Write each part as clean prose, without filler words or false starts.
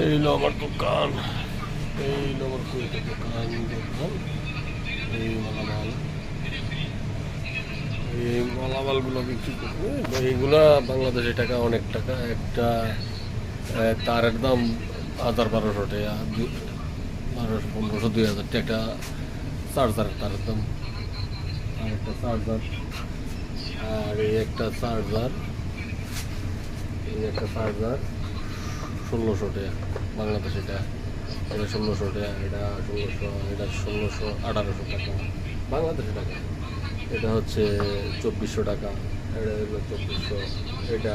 এই হলো আমার দোকান, এই হলো আমার কুয়েতের দোকান। দেখুন এই মালামাল, এই মালামালগুলো বিক্রি করবে। এইগুলা বাংলাদেশি টাকা অনেক টাকা। একটা তারের দাম 1000-1200 টাকা, 1200-1500, 2000 টাকা চার্জারের তারের দাম। আর একটা চার্জার, আর এই একটা চার্জার, এই একটা চার্জার 1600 টাকা বাংলাদেশি টাকা। এটা 1600 টাকা, এটা 1600, এটা 1600, 1800 টাকা বাংলাদেশি টাকা। এটা হচ্ছে 2400 টাকা, এটা হলো 2400, এটা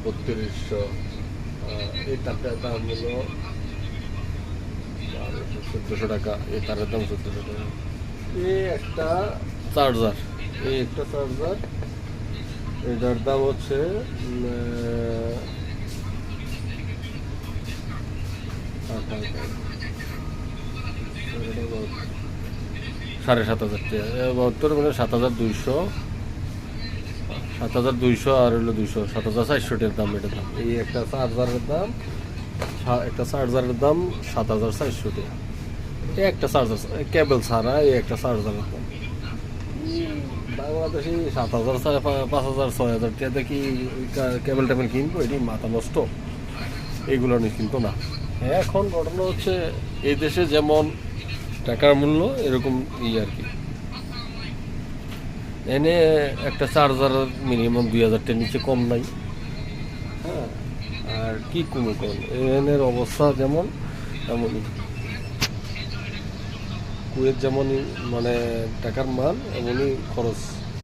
3200। এই তারটার দাম হলো 1400 টাকা, এই তারের দাম 1400 টাকা। এই একটা চার্জার, এই একটা চার্জার, এটার দাম হচ্ছে 7500 টাকা, 72 মানে 7200, 7200 আর হলো 200, 7400 টাকার দাম। এটার দাম, এই একটা চার্জারের দাম, একটা চার্জারের দাম 7400 টাকা। এই একটা চার্জার কেবল ছাড়া, এই একটা চার্জারের দাম বাংলাদেশি 7000, 5000, 6000 টাকা দেখি। কেবল টেবল কিনবো, এটি মাথা নষ্ট, এইগুলো নিয়ে কিন্তু না। এখন ঘটনা হচ্ছে এই দেশে যেমন টাকার মূল্য এরকম আর কি। এনে একটা চার্জার মিনিমাম 2000 টাকার নিচে কম নাই। হ্যাঁ, আর কি কোনো কোন এনের অবস্থা যেমন তেমনই। কুয়েত যেমনই মানে টাকার মান, এমনই খরচ।